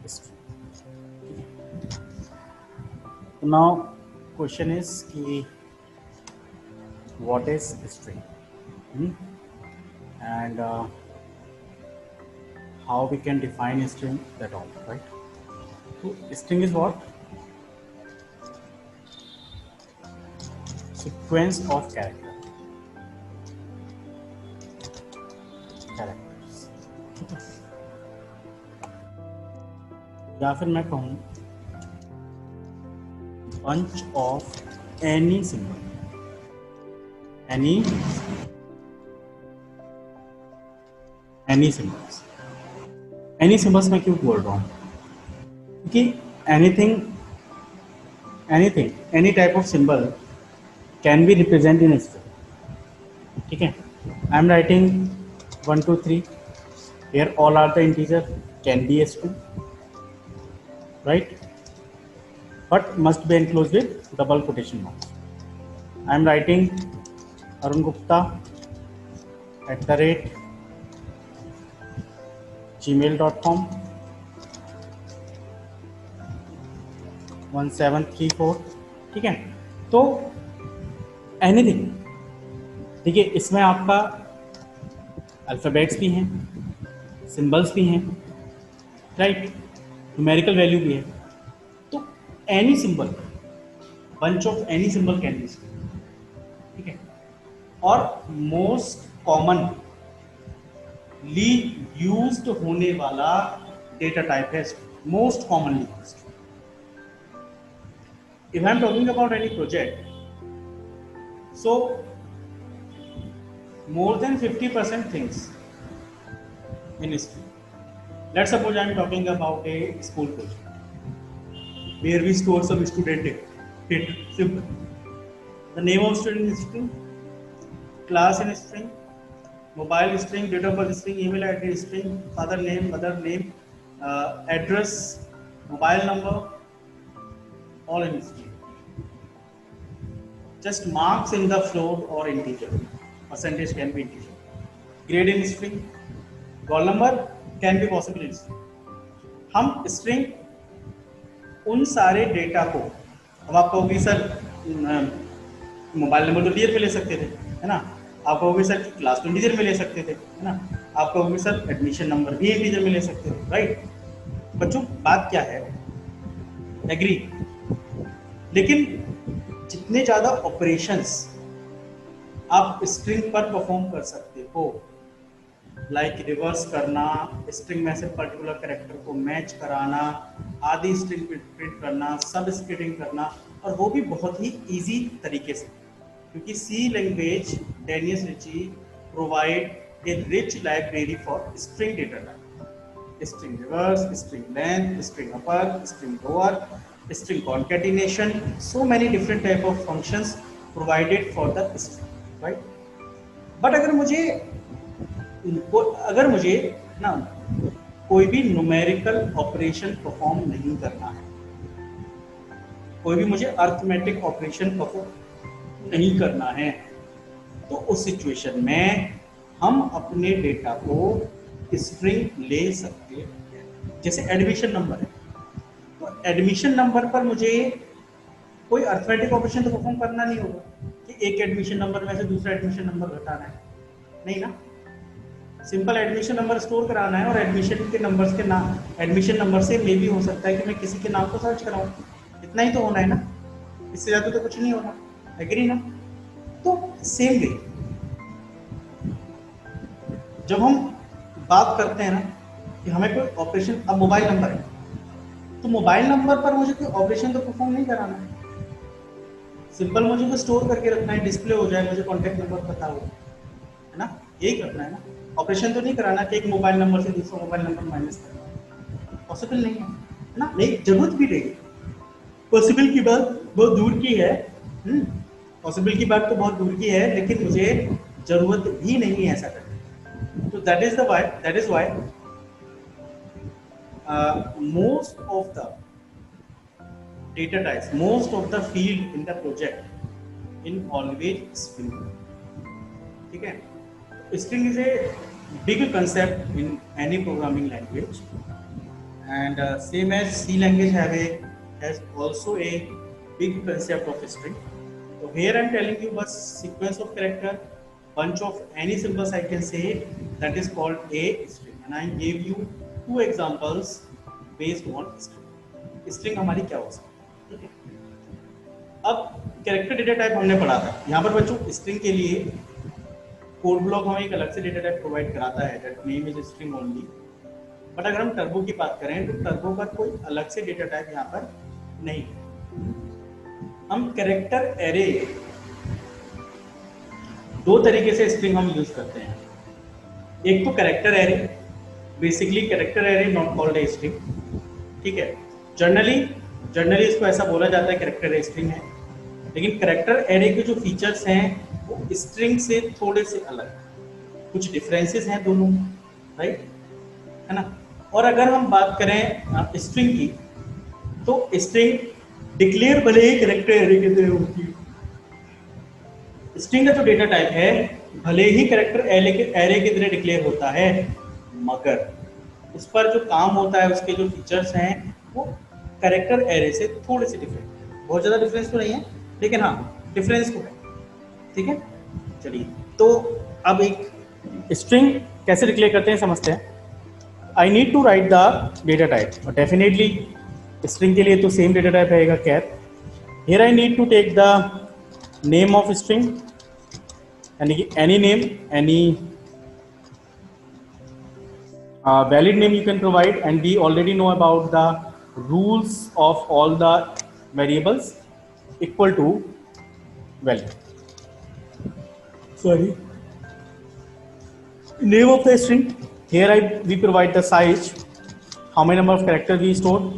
string. So now question is कि what is string and how we can define string, that all, right? So string is what? Sequence of characters, या फिर मैं कहूँ bunch of any symbol, any symbols. any symbols मैं क्यों बोल रहा हूँ? क्योंकि anything any type of symbol can be represented in string. ठीक है, I am writing 1 2 3, here all are the integer, can be a string, right? But must be enclosed with double quotation marks. I am writing Arun Gupta @gmail.com 1734. ठीक है, तो anything, देखिए इसमें आपका alphabets भी हैं, सिंबल्स भी हैं, राइट, न्यूमेरिकल वैल्यू भी है. तो any symbol, bunch of any symbol can be, ठीक है. और मोस्ट कॉमनली यूज्ड होने वाला डेटा टाइप है most commonly used. If I am talking about any project, so more than 50% things in string. Let's suppose I am talking about a school project where we store some student data. Simple. The name of student is string, class in string, mobile string, date of birth string, email address string, father name, mother name, address, mobile number, all in string. Just marks in the float or integer, percentage can be integer, grade in string, roll number can be possible in string. हम string उन सारे data को, अब आप कहोगे sir mobile number तो integer में ले सकते थे, है ना. आप कहोगे सर क्लास तो इंटीजर में ले सकते थे, है ना. आप कहोगे सर एडमिशन नंबर भी इंटीजर में ले सकते थे, राइट. बच्चों बात क्या है, एग्री. लेकिन जितने ज़्यादा ऑपरेशंस आप स्ट्रिंग पर परफॉर्म कर सकते हो, लाइक रिवर्स करना, स्ट्रिंग में से पर्टिकुलर कैरेक्टर को मैच कराना, आदि स्ट्रिंग प्रिंट करना, सब स्प्लिटिंग करना, और वो भी बहुत ही इजी तरीके से, क्योंकि C language Dennis Ritchie provide a rich library for string data type, string reverse, string length, string upper, string lower, string concatenation, so many different type of functions provided for the string, right? but अगर मुझे ना कोई भी numerical operation perform नहीं करना है, कोई भी मुझे अर्थमेटिक ऑपरेशन परफॉर्म नहीं करना है, तो उस सिचुएशन में हम अपने डेटा को स्ट्रिंग ले सकते हैं. जैसे एडमिशन नंबर है, एडमिशन नंबर पर मुझे कोई अर्थमेटिक ऑपरेशन तो परफॉर्म करना नहीं होगा कि एक एडमिशन नंबर में से दूसरा एडमिशन नंबर घटाना है, नहीं ना. सिंपल एडमिशन नंबर स्टोर कराना है, और एडमिशन के नंबर्स के नाम, एडमिशन नंबर से मे भी हो सकता है कि मैं किसी के नाम को सर्च कराऊं, इतना ही तो होना है ना, इससे ज़्यादा तो कुछ नहीं होना, एग्री ना. तो सेम वे जब हम बात करते हैं ना कि हमें कोई ऑपरेशन, अब मोबाइल नंबर है, तो मोबाइल नंबर पर मुझे कोई ऑपरेशन तो परफॉर्म नहीं कराना है, सिंपल मुझे को स्टोर करके रखना है, डिस्प्ले हो जाए, मुझे कॉन्टैक्ट नंबर पता हो, है ना, यही करना है ना. ऑपरेशन तो नहीं कराना कि एक मोबाइल नंबर से दूसरा मोबाइल नंबर माइनस करना, पॉसिबल नहीं है ना, नहीं जरूरत भी नहीं. पॉसिबल की बात बहुत दूर की है, पॉसिबल की बात तो बहुत दूर की है, लेकिन मुझे जरूरत भी नहीं है ऐसा करने. तो that is why most of the data types, most of the field in the project in always string. ठीक है, string is a big concept in any programming language, and same as C language has also a big concept of string. So here I'm telling you bus sequence of character, bunch of any symbols I can say, that is called a string, and I gave you two examples based on string. String हमारी क्या हो सकती है, अब character data type हमने पढ़ा था। यहाँ पर बच्चों स्ट्रिंग के लिए कोड ब्लॉक हमें एक अलग से डेटा टाइप प्रोवाइड कराता है, that name is string only. But अगर हम टर्बो की बात करें तो टर्बो का कोई अलग से डेटा टाइप यहाँ पर नहीं है। हम कैरेक्टर एरे, दो तरीके से स्ट्रिंग हम यूज करते हैं। एक तो character array, basically character array not called a string, ठीक है। जनरली इसको ऐसा बोला जाता है कैरेक्टर एरे स्ट्रिंग है, लेकिन कैरेक्टर एरे के जो फीचर्स हैं वो स्ट्रिंग से थोड़े से अलग, कुछ डिफरेंसेस हैं दोनों, राइट, है ना। और अगर हम बात करें स्ट्रिंग की, तो स्ट्रिंग डिक्लेयर भले ही कैरेक्टर एरे के तरह होती है। स्ट्रिंग का जो डेटा टाइप है भले ही कैरेक्टर एरे के तरह डिक्लेयर होता है, मगर उस पर जो काम होता है, उसके जो फीचर्स हैं वो कैरेक्टर एरे से थोड़े से डिफरेंट, बहुत ज़्यादा डिफरेंस तो नहीं है, लेकिन हाँ डिफरेंस तो है, ठीक है। चलिए, तो अब एक स्ट्रिंग कैसे डिक्लेयर करते हैं समझते हैं। I need to write the data type, और डेफिनेटली स्ट्रिंग के लिए तो सेम डेटा टाइप रहेगा char. Here I need to take the name of string, यानी कि any name, any valid name you can provide, and we already know about the rules of all the variables equal to value. Sorry, name of the string. Here we provide the size, how many number of characters we stored,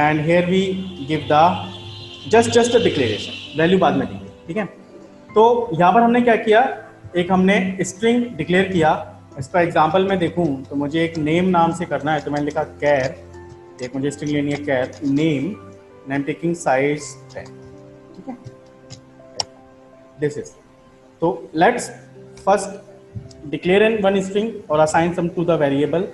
and here we give the just a declaration, value बाद में देंगे, ठीक है। तो यहाँ पर हमने क्या किया, एक हमने string डिक्लेयर किया। इसका एग्जाम्पल मैं देखूं तो मुझे एक नेम नाम से करना है, तो मैंने लिखा कैर, एक मुझे स्ट्रिंग लेनी है char name, and I am taking size 10, ठीक है, दिस इज। तो let's first declare in one string और assign some to the variable,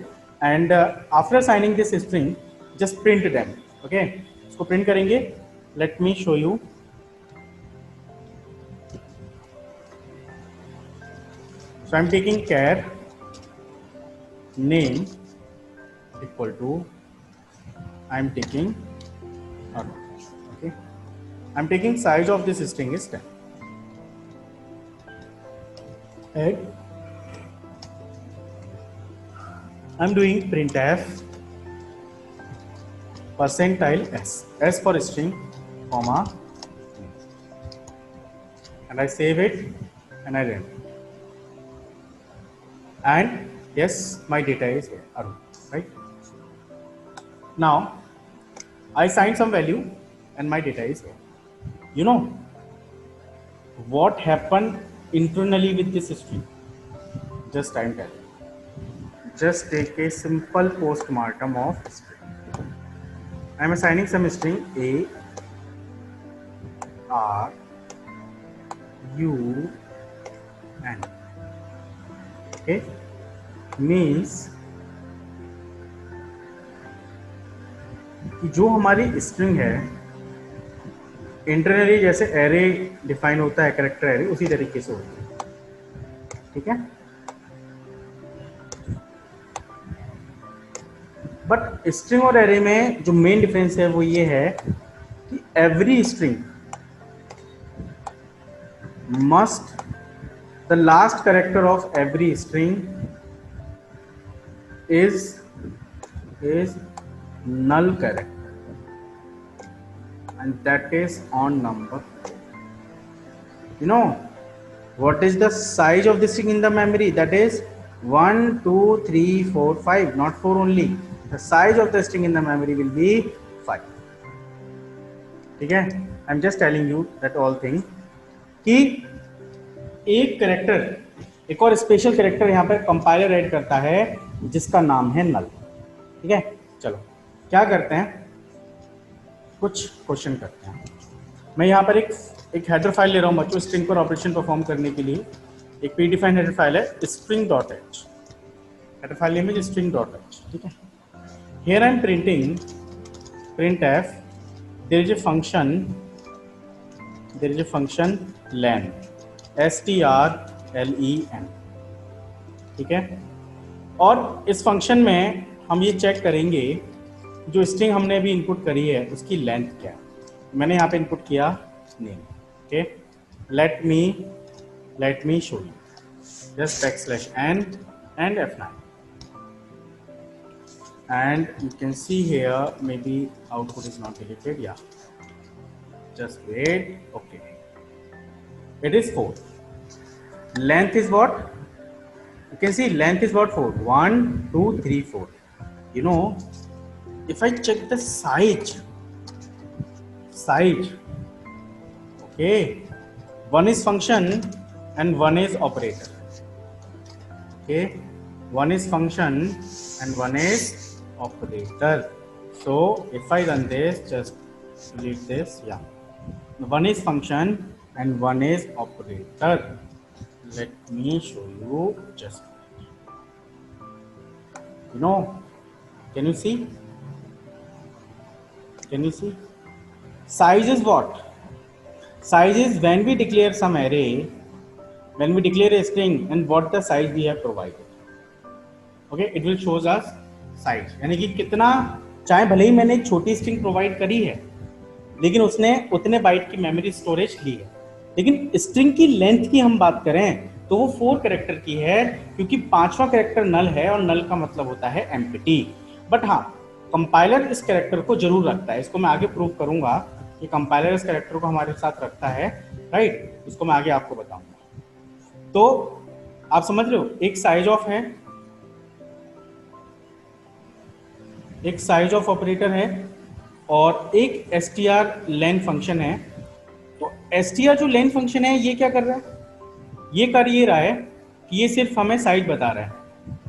and after assigning this string just print them, okay. इसको प्रिंट करेंगे, let me show you. So I am taking char name equal to, I am taking, okay, I am taking size of this string is 10, and I am doing printf percentile s for string, comma, and I save it and I run. And yes, my data is here, Arun, right? Now I assign some value and my data is here. You know what happened internally with this string? Just I'm telling you. Just take a simple postmortem of string. I'm assigning some string A, R, U, N. Okay, means कि जो हमारी string है internally जैसे array define होता है character array, उसी तरीके से होती है, ठीक है। बट स्ट्रिंग और एरे में जो मेन डिफरेंस है वो ये है कि every string must, the last character of every string is null character, and that is on number. You know what is the size of the string in the memory? That is 1 2 3 4 5, not 4 only. The size of the string in the memory will be 5, ठीक है। I am just telling you that all thing कि एक character, एक और special character यहाँ पर compiler add करता है जिसका नाम है नल, ठीक है। चलो क्या करते हैं, कुछ क्वेश्चन करते हैं। मैं यहाँ पर एक हेडर फाइल ले रहा हूँ बच्चों, स्ट्रिंग पर ऑपरेशन परफॉर्म करने के लिए। एक प्रीडिफाइंड हेडर फाइल है string.h, हेडर फाइल नेम है string.h, ठीक है। Here I am printing printf. There is a function len, strlen, ठीक है। और इस फंक्शन में हम ये चेक करेंगे जो स्ट्रिंग हमने अभी इनपुट करी है उसकी लेंथ क्या है। मैंने यहाँ पे इनपुट किया name, okay. Late me show you, just \n and F9, and you can see here maybe output is not deleted, yeah, just wait, okay, it is 4. Length is what? You can see length is what? 4. 1 2 3 4. You know, if I check the size, okay, one is function and one is operator. Okay, one is function and one is operator. So if I run this, just delete this, yeah, one is function and one is operator. Let me show you, just, you know, can you see size is what? Size is when we declare some array, when we declare a string and what the size we have provided, okay, it will shows us size, यानी कि कितना, चाहे भले ही मैंने एक छोटी string provide करी है लेकिन उसने उतने बाइट की मेमोरी स्टोरेज ली है, लेकिन स्ट्रिंग की लेंथ की हम बात करें तो वो 4 कैरेक्टर की है, क्योंकि 5वां कैरेक्टर नल है और नल का मतलब होता है एम्प्टी। बट हाँ, कंपाइलर इस कैरेक्टर को जरूर रखता है, इसको मैं आगे प्रूव करूंगा कि कंपाइलर इस कैरेक्टर को हमारे साथ रखता है, राइट, इसको मैं आगे आपको बताऊंगा। तो आप समझ रहे हो, एक साइज ऑफ है, एक साइज ऑफ ऑपरेटर है और एक strlen फंक्शन है। तो str जो लेन फंक्शन है ये क्या कर रहा है, ये कर ये रहा है कि ये सिर्फ हमें साइज बता रहा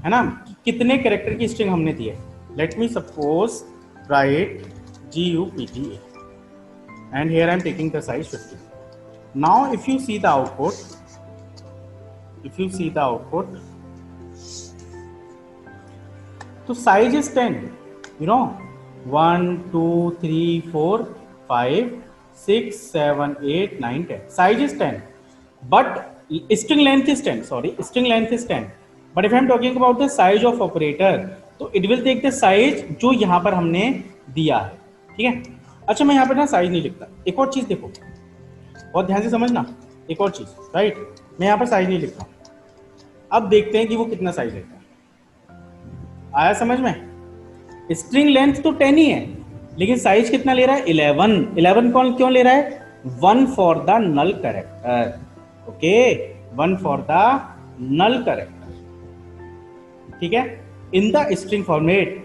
है ना, कितने कैरेक्टर की स्ट्रिंग हमने दी है। Let me suppose right GUPTA and here I am taking the size 50. Now if you see the output, so size is 10, you know, 1 2 3 4 5 6 7 8 9 10, size is 10, but string length is 10, but if I am talking about the size of operator, तो it will take the size जो यहाँ पर हमने दिया है, ठीक है। अच्छा, मैं यहाँ पर ना साइज नहीं लिखता, एक और चीज देखो, बहुत ध्यान से समझना, एक और चीज, राइट, मैं यहाँ पर साइज नहीं लिखता। अब देखते हैं कि वो कितना साइज लेता है, आया समझ में। स्ट्रिंग लेंथ तो 10 ही है, लेकिन साइज कितना ले रहा है, 11 कौन क्यों ले रहा है, 1 for the null character, okay, 1 for the null character, ठीक है। In the string format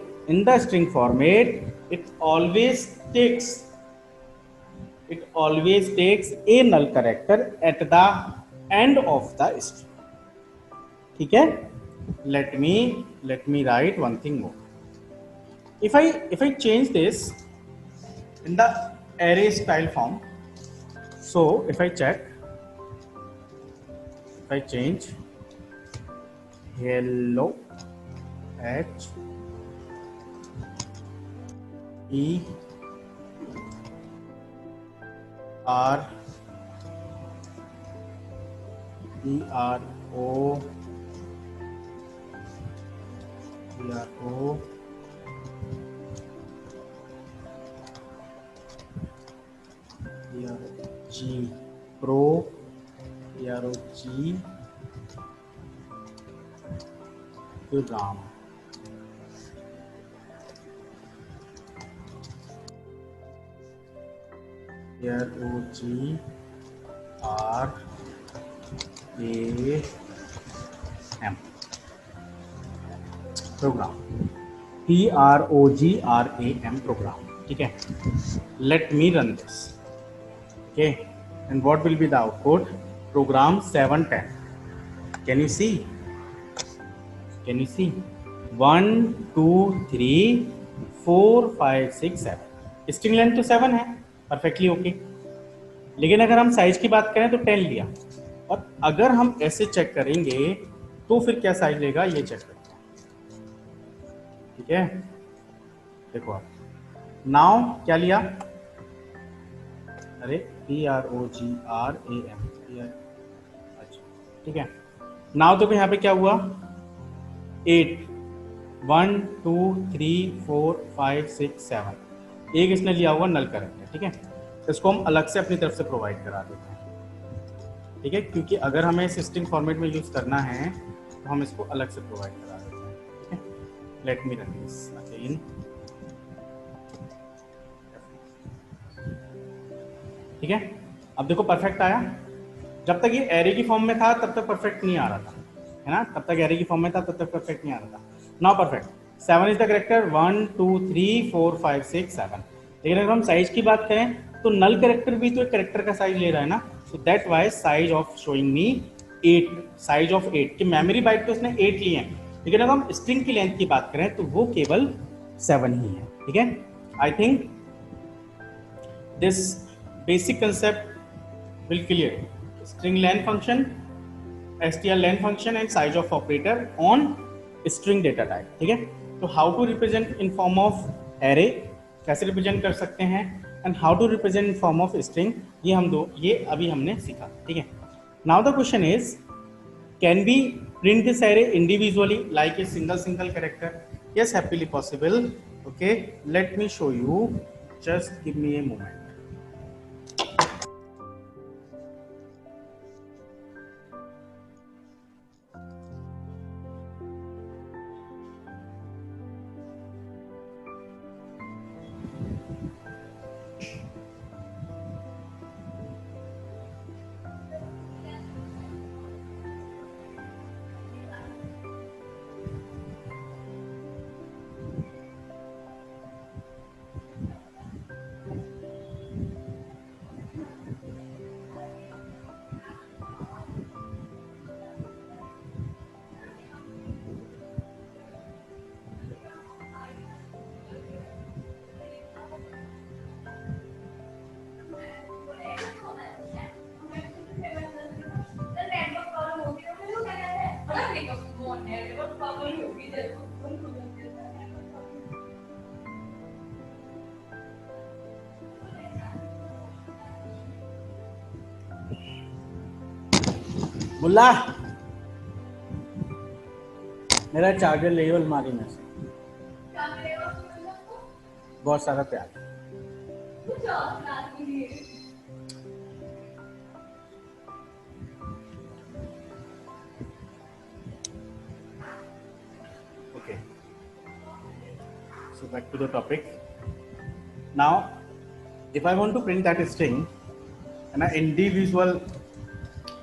it always takes a null character at the end of the string, ठीक है। let me write one thing more. If I change this in the array style form, so if I change hello h E R O G Pro PROG program, PROGRAM program, PROGRAM program, ठीक है। Let me run this, okay, and what will be the output? Program 710. Can you see 1 2 3 4 5 6 7, string length तो 7 है, perfectly okay. लेकिन अगर हम size की बात करें तो 10 लिया, और अगर हम ऐसे चेक करेंगे तो फिर क्या साइज लेगा ये चेक करते हैं, ठीक है। देखो आप नाउ क्या लिया, अरे PROGRAM, अच्छा ठीक है। नाउ देखो यहाँ पे क्या हुआ, 8 1 2 3 4 5 6 7, एक इसने लिया हुआ नल करेक्टर, ठीक है। इसको हम अलग से अपनी तरफ से प्रोवाइड करा देते हैं, ठीक है, क्योंकि अगर हमें इस स्ट्रिंग फॉर्मेट में यूज करना है तो हम इसको अलग से प्रोवाइड करा देते हैं, ठीक है। Late me run this again, ठीक है। अब देखो परफेक्ट आया, जब तक ये एरे की फॉर्म में था तब तक परफेक्ट नहीं आ रहा था, है ना, तब तक एरे की फॉर्म में था तब तक परफेक्ट नहीं आ रहा था। Now perfect, 7 is the character, 1 2 3 4 5 6 7। लेकिन अगर हम साइज की बात करें तो नल करेक्टर भी तो एक करेक्टर का साइज ले रहा है ना, so that why size of showing me 8, size of 8 कि मेमोरी बाइट तो उसने 8 लिए हैं, लेकिन अगर हम स्ट्रिंग की लेंथ की बात करें तो वो केवल 7 ही है, ठीक है। I think this basic concept will clear string len function, str len function and size of operator on string data type, ठीक है। तो how to represent in form of array, कैसे रिप्रेजेंट कर सकते हैं, and how to represent in form of string, ये अभी हमने सीखा, ठीक है। Now the question is, can be print this array individually like a single character? Yes, happily possible. Okay, let me show you, just give me a moment. मुल्ला, मेरा charger ले अलमारी में से, बहुत सारा प्यार। Okay, so back to the topic. Now if I want to print that string and an individual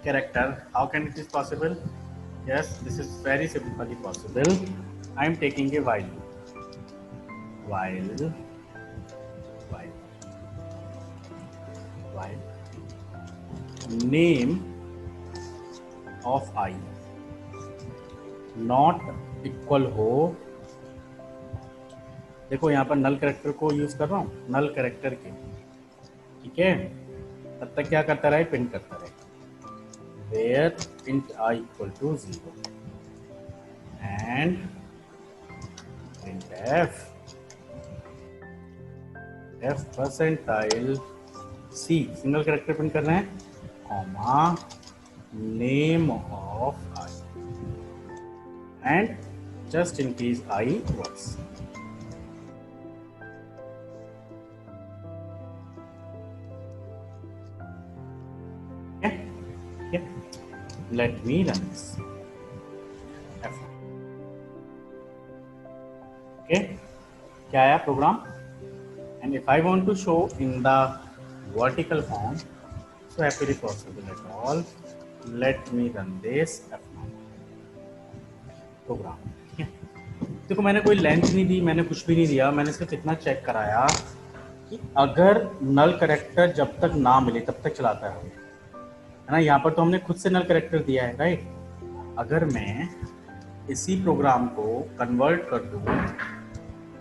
character, how can it is possible? Yes, this is very simply possible. I am taking a while name of I not equal हो, देखो यहाँ पर नल character को use कर रहा हूँ, नल character के, ठीक है। तब तक क्या करता रहे, प्रिंट करता रहे, where int I equal to 0 and printf f percentile c, single character print कर रहे हैं, comma name of I and just in case I works. Let me run this. Okay, क्या आया programme, and if I want to show in the vertical form, so happily possible at all. Let me run this program, ठीक है। देखो मैंने कोई length नहीं दी, मैंने कुछ भी नहीं दिया, मैंने सिर्फ इतना चेक कराया कि अगर नल कैरेक्टर जब तक ना मिले तब तक चलाता है ना। यहाँ पर तो हमने खुद से नल कैरेक्टर दिया है, राइट। अगर मैं इसी प्रोग्राम को कन्वर्ट कर दूँ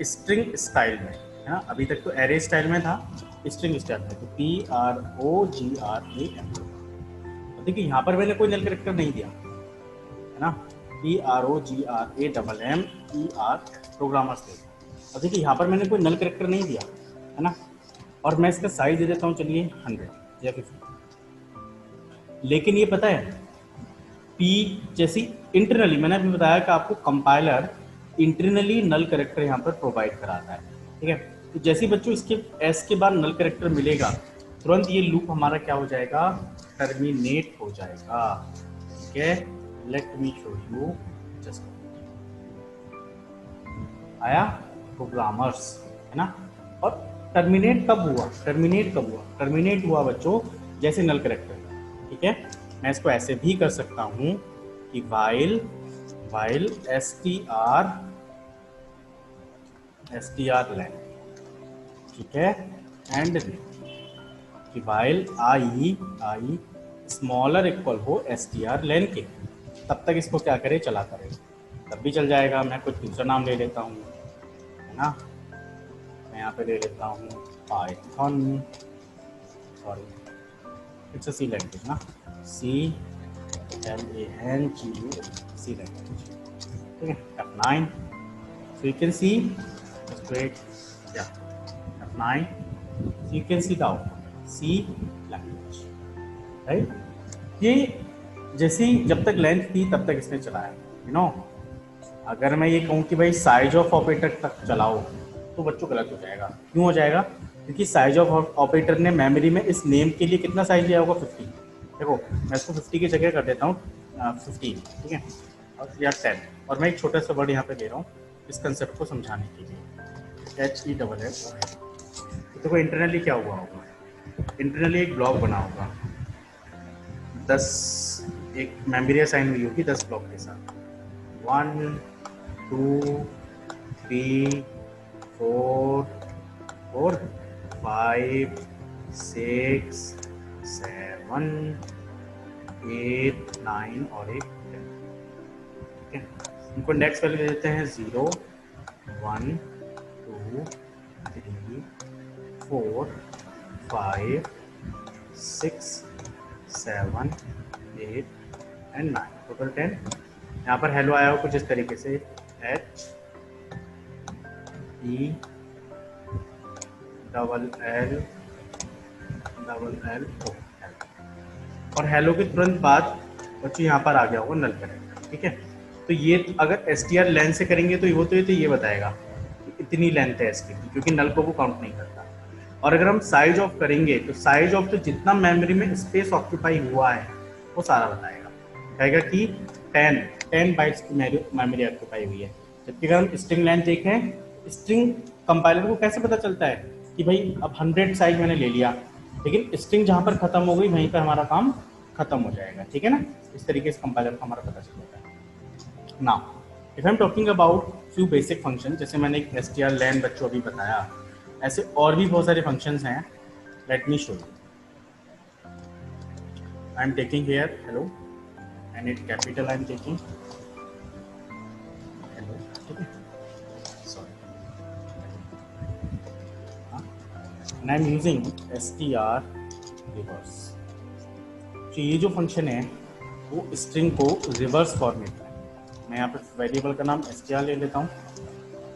स्ट्रिंग स्टाइल में, है ना, अभी तक तो एरे स्टाइल में था, स्ट्रिंग स्टाइल में, तो PROGRAM, तो देखिए यहाँ पर मैंने कोई नल कैरेक्टर नहीं दिया, है ना, PROGRAMMER प्रोग्रामर्स दे, और देखिए यहाँ पर मैंने कोई नल कैरेक्टर नहीं दिया है ना, और मैं इसका साइज दे देता हूँ चलिए 100 या 50। लेकिन ये पता है पी जैसी इंटरनली, मैंने अभी बताया कि आपको कंपाइलर इंटरनली नल कैरेक्टर यहाँ पर प्रोवाइड कराता है, ठीक है। तो जैसे बच्चों इसके एस के बाद नल कैरेक्टर मिलेगा, तुरंत ये लूप हमारा क्या हो जाएगा, टर्मिनेट हो जाएगा, ठीक है। Late me show you, just आया प्रोग्रामर्स, है ना। और टर्मिनेट कब हुआ, टर्मिनेट हुआ बच्चों जैसे नल कैरेक्टर, ठीक है। मैं इसको ऐसे भी कर सकता हूं कि वाइल str len, ठीक है, एंड कि वाइल आई स्मॉलर इक्वल हो str len के, तब तक इसको क्या करे, चलाता रहे, तब भी चल जाएगा। मैं कुछ दूसरा नाम ले लेता हूँ, है ना। मैं यहाँ पे ले लेता हूँ Python, sorry it's a C language ना, CLANGUE, सी लैंग्वेज, ठीक है। F9, so you can see, just wait, yeah, F9, so you can see the output, C language, right। ये जैसे ही जब तक लेंथ थी तब तक इसने चलाया, यू नो। अगर मैं ये कहूँ कि भाई साइज ऑफ ऑपरेटर तक चलाओ तो बच्चों गलत हो जाएगा। क्यों हो जाएगा, क्योंकि साइज ऑफ ऑपरेटर ने मेमोरी में इस नेम के लिए कितना साइज लिया होगा, 50। देखो मैं इसको 50 की जगह कर देता हूँ 15, ठीक है, और या 10, और मैं एक छोटा सा वर्ड यहाँ पे दे रहा हूँ इस कंसेप्ट को समझाने के लिए, HELL। देखो इंटरनली क्या हुआ होगा, इंटरनली एक ब्लॉक बना होगा, 10 एक मेमोरी असाइन हुई होगी 10 ब्लॉक के साथ, 1 2 3 4 5 6 7 8 9 और एक 10, ठीक है। इनको नेक्स्ट वैल्यू दे देते हैं 0 1 2 3 4 5 6 7 8 एंड 9, टोटल 10। यहाँ पर हेलो आया हो कुछ इस तरीके से, HELL और हेलो के तुरंत बाद बच्चों यहाँ पर आ गया होगा नल कैरेक्टर, ठीक है। तो ये अगर str लेंथ से करेंगे तो ये बताएगा इतनी लेंथ है इसकी, क्योंकि नल को वो काउंट नहीं करता। और अगर हम साइज ऑफ करेंगे तो साइज ऑफ तो जितना मेमोरी में स्पेस ऑक्यूपाई हुआ है वो सारा बताएगा, कहेगा कि 10 बाइट्स की मेमोरी ऑक्यूपाई हुई है। जबकि अगर हम स्ट्रिंग लेंथ देखें, स्ट्रिंग कंपाइलर को कैसे पता चलता है कि भाई अब 100 साइज मैंने ले लिया, लेकिन स्ट्रिंग जहाँ पर खत्म हो गई वहीं पर हमारा काम खत्म हो जाएगा, ठीक है ना। इस तरीके से कंपाइलर को हमारा पता चल जाता है। Now if I am talking about few basic function, जैसे मैंने एक str len बच्चों अभी बताया, ऐसे और भी बहुत सारे फंक्शंस हैं। Late me show you, I am taking here hello and it capital I am taking hello, ठीक है, sorry, and I am using str reverse। तो ये जो फंक्शन है वो स्ट्रिंग को रिवर्स फॉर्मेट में, मैं यहाँ पे वेरिएबल का नाम str ले लेता हूँ,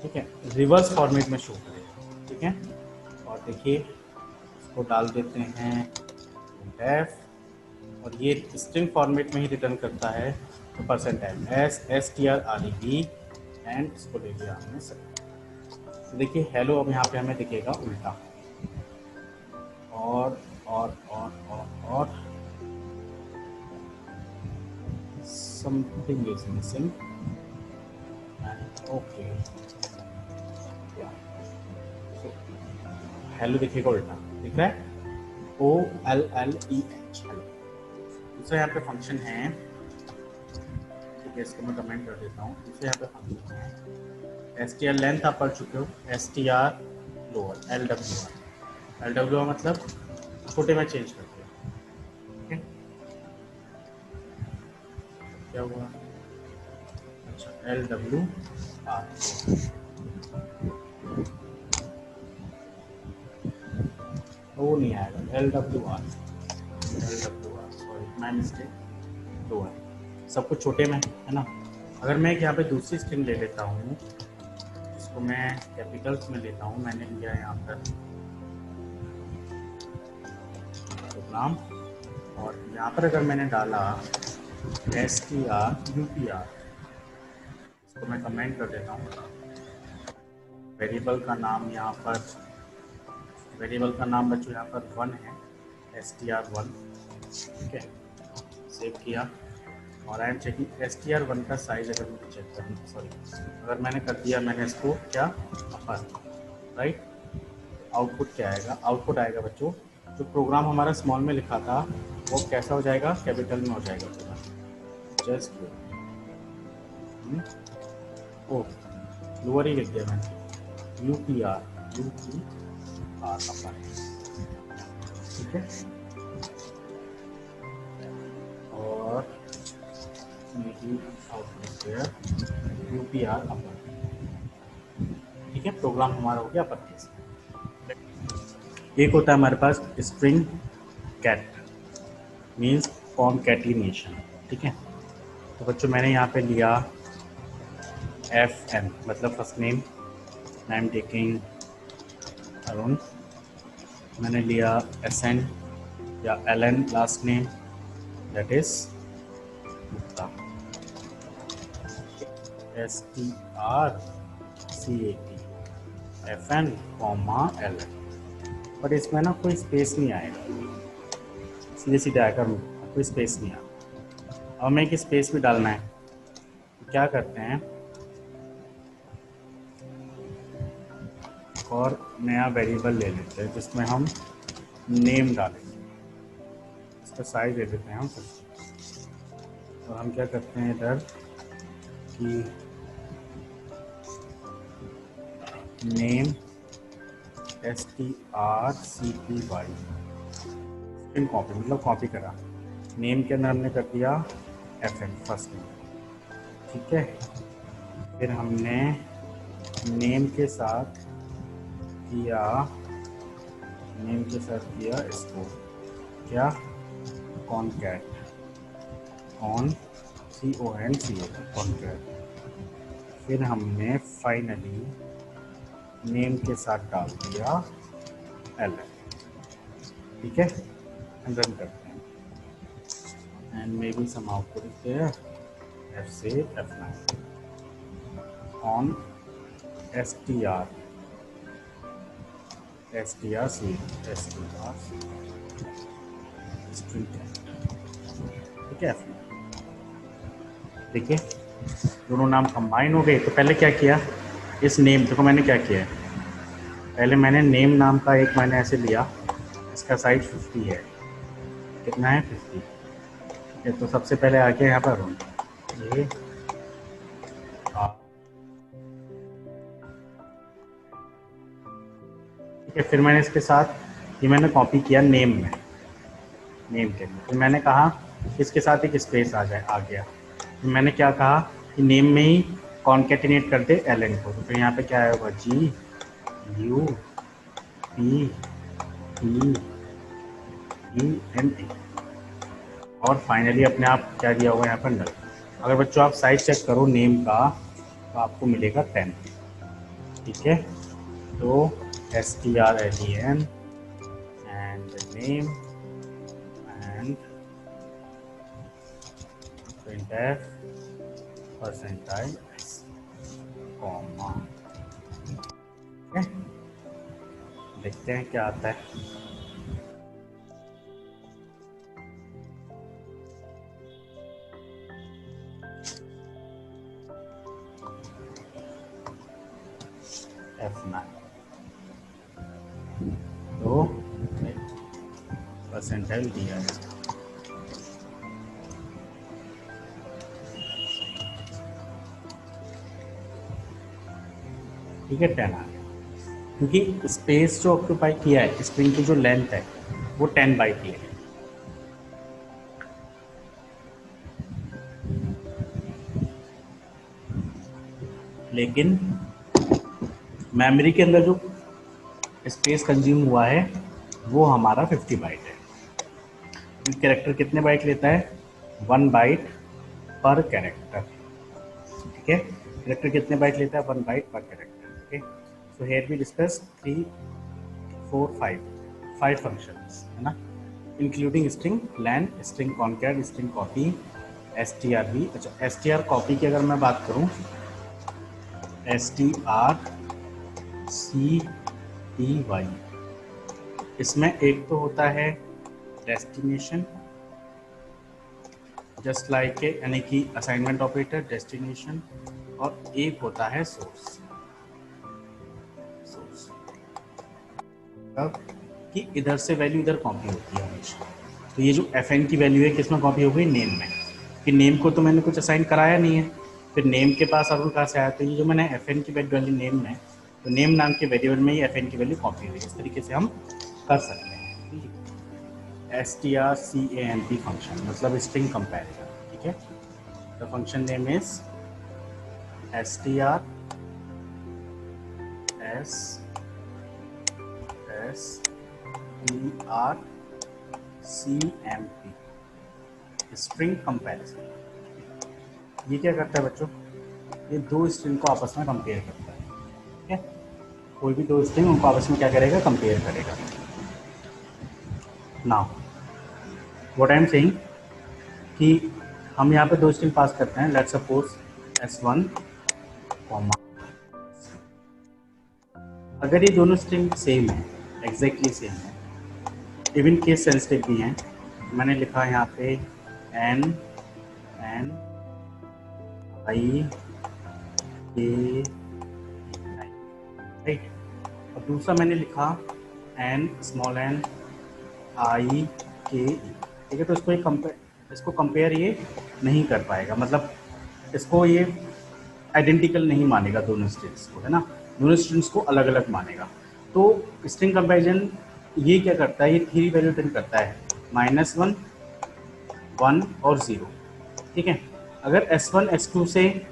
ठीक है, रिवर्स फॉर्मेट में शो करेगा, ठीक है। और देखिए इसको डाल देते हैं f, और ये स्ट्रिंग फॉर्मेट में ही रिटर्न करता है, तो %str एंड इसको ले लिया हमने सब। तो देखिए हेलो अब यहाँ पे हमें दिखेगा उल्टा, और something is missing and okay, yeah, so hello दिखेगा उल्टा, दिख रहा है OLLEH हेलो। दूसरा यहाँ पे फंक्शन है, ठीक है, इसको मैं कमेंट कर देता हूँ। दूसरा यहाँ पे फंक्शन है str लेंथ, आप पढ़ चुके हो, str लोअर LWR मतलब छोटे में चेंज करते हैं, ठीक है। क्या हुआ, अच्छा LWR, वो नहीं आएगा, LWR सॉरी माय मिस्टेक, दो है, सब कुछ छोटे में है ना। अगर मैं यहाँ पे दूसरी स्ट्रिंग ले लेता हूँ, इसको मैं कैपिटल्स में लेता हूँ। मैंने लिया यहाँ पर प्रोग्राम, और यहाँ पर अगर मैंने डाला STR UPR, इसको मैं कमेंट कर देता हूँ। वेरिएबल का नाम यहाँ पर, वेरिएबल का नाम बच्चों यहाँ पर 1 है, STR1। ठीक है, सेव किया और आई एम चेकिंग STR1 का साइज। अगर मुझे चेक करना, सॉरी, अगर मैंने कर दिया, मैंने इसको क्या अपर, राइट, आउटपुट क्या आएगा? आउटपुट आएगा बच्चों, जो प्रोग्राम हमारा स्मॉल में लिखा था वो कैसा हो जाएगा? कैपिटल में हो जाएगा पूरा। जस्ट ओ लोअर ही लिख दिया मैंने, UPR अपर। ठीक है, और UPR अपर। ठीक है, प्रोग्राम हमारा हो गया अपर केस। एक होता है हमारे पास स्ट्रिंग कैट, मीन्स कॉनकैटिनेशन। ठीक है, तो बच्चों मैंने यहाँ पे लिया FN, मतलब first name, I am taking Arun. मैंने लिया SN या LN last name, that is Gupta. STRCAT FN, LN, but इसमें ना कोई स्पेस नहीं आएगा, सीधे सीधे आएगा, कोई स्पेस नहीं आएगा। अब हमें एक स्पेस भी डालना है, तो क्या करते हैं, और नया वेरिएबल ले लेते हैं जिसमें हम नेम डालेंगे। इसका साइज दे देते हैं हम सबसे। तो हम क्या करते हैं इधर कि नेम STRCPY, स्ट्रिंग कॉपी, मतलब कॉपी करा। नेम के अंदर हमने कर दिया FN, फर्स्ट नेम। ठीक है, फिर हमने नेम के साथ किया इसको क्या, कॉनकैट, कॉनकैट। फिर हमने फाइनली नेम के साथ डाल दिया LN। ठीक है, रन करते हैं, and may be some output is there, F9 on STR string. ठीक है, देखिए दोनों नाम कंबाइन हो गए। तो पहले क्या किया, इस नेम, देखो मैंने क्या किया है, पहले मैंने नेम नाम का एक मैंने ऐसे लिया, इसका साइज 50 है। कितना है? 50। ठीक है, तो सबसे पहले आके यहाँ पर ये ठीक है, फिर मैंने इसके साथ ये मैंने कॉपी किया नेम में, नेम के लिए। फिर मैंने कहा इसके साथ एक स्पेस आ गया। फिर मैंने क्या कहा कि नेम में ही कॉन्केटिनेट कर दे LN को। तो फिर यहाँ पे क्या होगा, GUPPENA, और फाइनली अपने आप क्या दिया होगा यहाँ पर, नल। अगर बच्चों आप साइज चेक करो नेम का, तो आपको मिलेगा 10। ठीक है, तो STRLEN and the name and printf percentile s, comma। ठीक है, देखते हैं क्या आता है। F9, तो परसेंटाइल दिया है। ठीक है, 10 आ गया, क्योंकि स्पेस जो ऑक्यूपाई किया है, स्ट्रिंग की जो लेंथ है वो 10 बाइट की है। लेकिन मेमोरी के अंदर जो स्पेस कंज्यूम हुआ है वो हमारा 50 बाइट है। कैरेक्टर कितने बाइट लेता है? 1 बाइट पर कैरेक्टर। ठीक है, कैरेक्टर कितने बाइट लेता है? 1 बाइट पर character. So here we discuss 3, 4, 5 functions, है ना, including string len, string concat, string copy, strv। अच्छा, str copy की अगर मैं बात करूँ, strcpy, इसमें एक तो होता है डेस्टिनेशन, जस्ट लाइक यानी कि असाइनमेंट ऑपरेटर डेस्टिनेशन, और एक होता है सोर्स। अब कि इधर से वैल्यू इधर कॉपी होती है हमेशा। तो ये जो fn की वैल्यू है किसमें कॉपी हो गई, नेम में, कि नेम को तो मैंने कुछ असाइन कराया नहीं है, फिर नेम के पास आर्गुमेंट कहाँ से आया, तो ये जो मैंने fn की वैल्यू डाली नेम में, तो नेम नाम के वेरिएबल में ही fn की वैल्यू कॉपी हुई। इस तरीके से हम कर सकते हैं। strcamp फंक्शन मतलब स्ट्रिंग कंपैरिजन, ठीक है। The function name is strcamp, string comparison. ये क्या करता है बच्चों, ये दो स्ट्रिंग को आपस में कंपेयर करता है, ठीक है। कोई भी दो स्ट्रिंग उनको आपस में क्या करेगा, कंपेयर करेगा। Now what I am saying कि हम यहाँ पे दो स्ट्रिंग पास करते हैं, लेट्स सपोज s1, अगर ये दोनों स्ट्रिंग सेम है, एग्जैक्टली सेम है, इवन केस सेंसिटिव भी हैं, मैंने लिखा यहाँ पे n i k, राइट, और दूसरा मैंने लिखा n small n i k, ठीक है। तो इसको कंपेयर ये नहीं कर पाएगा, मतलब इसको ये आइडेंटिकल नहीं मानेगा दोनों स्ट्रिंग्स को, है ना, दोनों स्ट्रिंग्स को अलग अलग मानेगा। तो स्ट्रिंग कंपैरिजन ये क्या करता है, ये 3 वैल्यू रिटर्न करता है, -1, 1 और 0, ठीक है। अगर s1 s2 से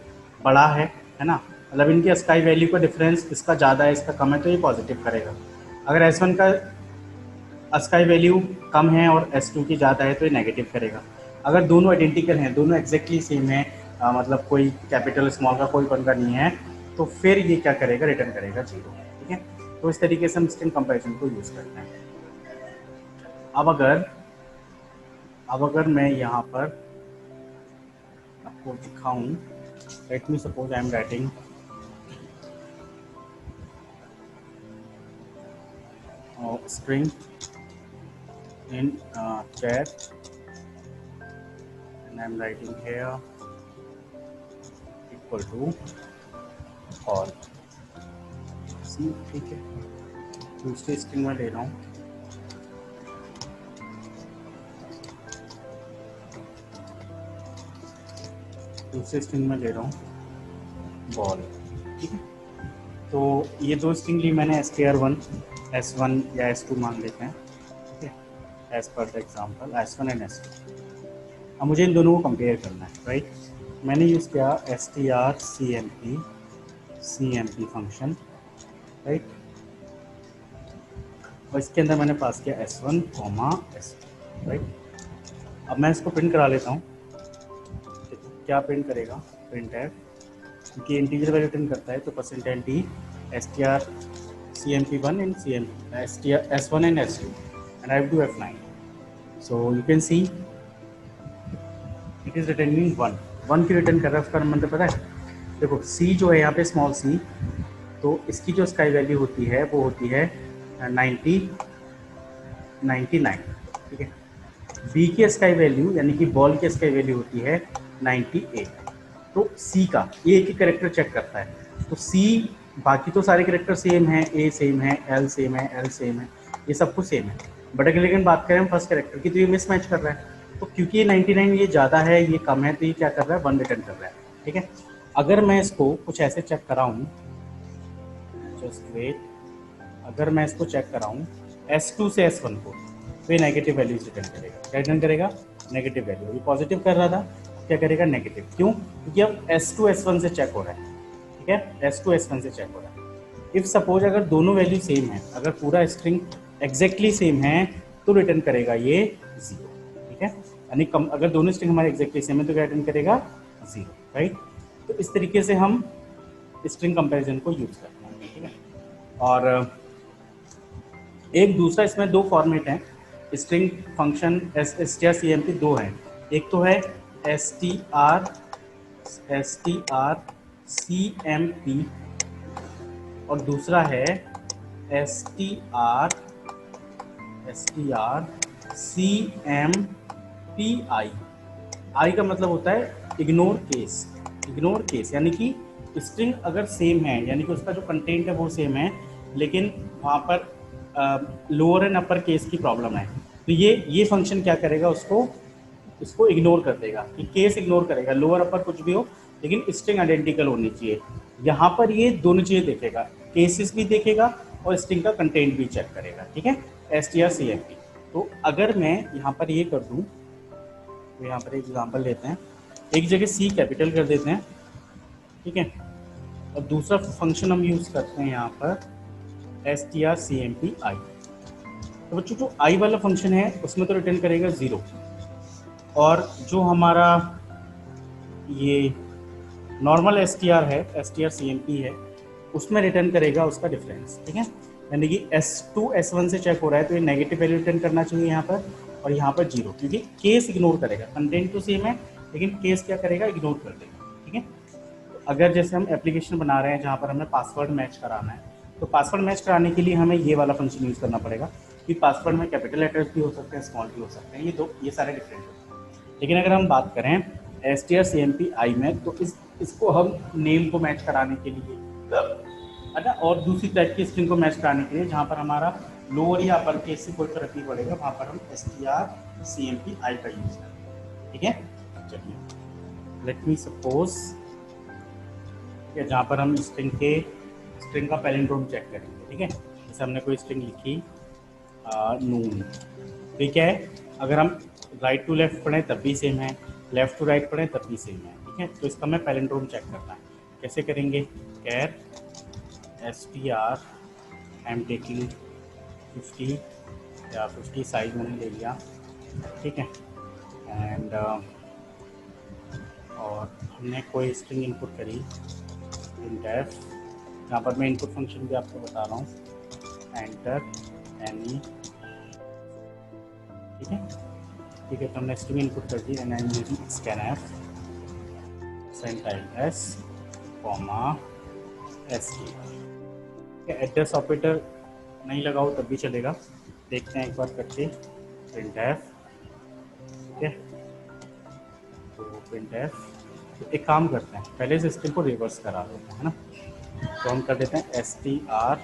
बड़ा है ना, मतलब इनकी स्काई वैल्यू का डिफरेंस, इसका ज़्यादा है इसका कम है, तो ये पॉजिटिव करेगा। अगर s1 का स्काई वैल्यू कम है और s2 की ज़्यादा है तो ये नेगेटिव करेगा। अगर दोनों आइडेंटिकल हैं, दोनों एग्जैक्टली सेम है, मतलब कोई कैपिटल स्मॉल का कोई पंगा नहीं है, तो फिर ये क्या करेगा, रिटर्न करेगा 0, ठीक है। तो इस तरीके से हम स्ट्रिंग कंपैरिजन को यूज़ करते हैं। अब अगर मैं यहाँ पर आपको दिखाऊं, let me suppose I am writing string in chat and I'm writing here equal to all, सी, ठीक है। दूसरी स्ट्रिंग में ले रहा हूँ, बॉल, ठीक है। तो ये दो स्ट्रिंग ली मैंने, str1 s1 या s2 मान लेते हैं, ठीक है, as per the example s1 and s2। अब मुझे इन दोनों को कंपेयर करना है, राइट। मैंने यूज़ किया strcmp फंक्शन, राइट, और इसके अंदर मैंने पास किया s1, s2, राइट। अब मैं इसको प्रिंट करा लेता हूँ। क्या प्रिंट करेगा, प्रिंट है, क्योंकि इंटीजर वैल्यू रिटर्न करता है, तो %d strcmp1 and s1 and s2 and I have to f9, so you can see it is returning 1 की रिटर्न कर रहा है। उसका मतलब पता है, देखो c जो है यहाँ पे स्मॉल c, तो इसकी जो स्काई वैल्यू होती है वो होती है 99, ठीक है। b की स्काई वैल्यू यानी कि बॉल की स्काई वैल्यू होती है 98। तो c का ये एक ही करेक्टर चेक करता है, तो c, बाकी तो सारे करेक्टर सेम हैं, a सेम है, l सेम है, l सेम है, ये सब कुछ सेम है, बट अगर लेकिन बात करें हम फर्स्ट करेक्टर की, तो ये मिसमैच कर रहा है। तो क्योंकि ये 99 ये ज़्यादा है, ये कम है, तो ये क्या कर रहा है, 1 रिटर्न कर रहा है, ठीक है। अगर मैं इसको कुछ ऐसे चेक कराऊँ, जस्ट वेट, अगर मैं इसको चेक कराऊँ s2 से s1 को, तो ये नेगेटिव वैल्यूज रिटर्न करेगा। क्या रिटर्न करेगा, नेगेटिव वैल्यू। ये पॉजिटिव कर रहा था, क्या करेगा, नेगेटिव। क्यों, क्योंकि अब s2 s1 से चेक हो रहा है, ठीक है, s2 s1 से चेक हो रहा है। इफ सपोज अगर दोनों वैल्यू सेम है, अगर पूरा स्ट्रिंग एग्जैक्टली सेम है, तो रिटर्न करेगा ये 0, ठीक है। यानी कम, अगर दोनों स्ट्रिंग हमारे एग्जैक्टली सेम है तो क्या रिटर्न करेगा, 0, राइट। तो इस तरीके से हम स्ट्रिंग कंपैरिजन को यूज करते हैं, ठीक है। और एक दूसरा इसमें दो फॉर्मेट हैं स्ट्रिंग फंक्शन str दो हैं। एक तो है strcmp और दूसरा है strcmpi। आई का मतलब होता है इग्नोर केस यानी कि स्ट्रिंग अगर सेम है यानी कि उसका जो कंटेंट है वो सेम है, लेकिन वहाँ पर लोअर एंड अपर केस की प्रॉब्लम है, तो ये फंक्शन क्या करेगा, इसको इग्नोर कर देगा कि केस इग्नोर करेगा, लोअर अपर कुछ भी हो लेकिन स्ट्रिंग आइडेंटिकल होनी चाहिए। यहाँ पर ये दोनों चीज़ें देखेगा, केसेस भी देखेगा और स्ट्रिंग का कंटेंट भी चेक करेगा। ठीक है, strcmp। तो अगर मैं यहाँ पर ये कर दूँ, तो यहाँ पर एक एग्जांपल लेते हैं, एक जगह सी कैपिटल कर देते हैं, ठीक है, और दूसरा फंक्शन हम यूज़ करते हैं यहाँ पर strcmpi। तो बच्चों जो आई वाला फंक्शन है उसमें तो रिटर्न करेगा 0, और जो हमारा ये नॉर्मल strcmp है उसमें रिटर्न करेगा उसका डिफरेंस। ठीक है, यानी कि S2 S1 से चेक हो रहा है तो ये नेगेटिव वैल्यू रिटर्न करना चाहिए यहाँ पर, और यहाँ पर 0, क्योंकि केस इग्नोर करेगा, कंटेंट तो सेम है लेकिन केस क्या करेगा, इग्नोर कर देगा। ठीक है, तो अगर जैसे हम एप्लीकेशन बना रहे हैं जहाँ पर हमें पासवर्ड मैच कराना है, तो पासवर्ड मैच कराने के लिए हमें ये वाला फंक्शन यूज़ करना पड़ेगा कि पासवर्ड में कैपिटल लेटर्स भी हो सकते हैं, स्मॉल भी हो सकते हैं, ये सारे डिफरेंट होते हैं। लेकिन अगर हम बात करें strcmpi में, तो इसको हम नेम को मैच कराने के लिए है ना, और दूसरी टाइप की स्ट्रिंग को मैच कराने के लिए जहाँ पर हमारा लोअर या अपर केस से कोई फर्क नहीं पड़ेगा, वहाँ पर हम strcmpi का यूज़ करेंगे। ठीक है, चलिए लेट मी सपोज जहाँ पर हम स्ट्रिंग का पैलिंड्रोम चेक करेंगे। ठीक है, जैसे हमने कोई स्ट्रिंग लिखी नून, ठीक है, अगर हम राइट टू लेफ्ट पढ़ें तब भी सेम है, लेफ्ट टू राइट पढ़ें तब भी सेम है। ठीक है, तो इसका हमें पैलिंड्रोम चेक करना है, कैसे करेंगे, कैर str आई एम टेकिंग 50 या 50 साइज मैंने ले लिया। ठीक है, एंड और हमने कोई स्ट्रिंग इनपुट करी printf, यहाँ पर मैं इनपुट फंक्शन भी आपको बता रहा हूँ, एंटर एनी। ठीक है, ठीक है, तो हमने स्ट्रिंग इनपुट कर दी and I am using scanf centile s comma str। Address operator नहीं लगाओ तब भी चलेगा, देखते हैं एक बार करके printf। ठीक है, तो printf, तो एक काम करते हैं, पहले से स्ट्रिंग को रिवर्स करा देते हैं, है ना, तो हम कर देते हैं strrev,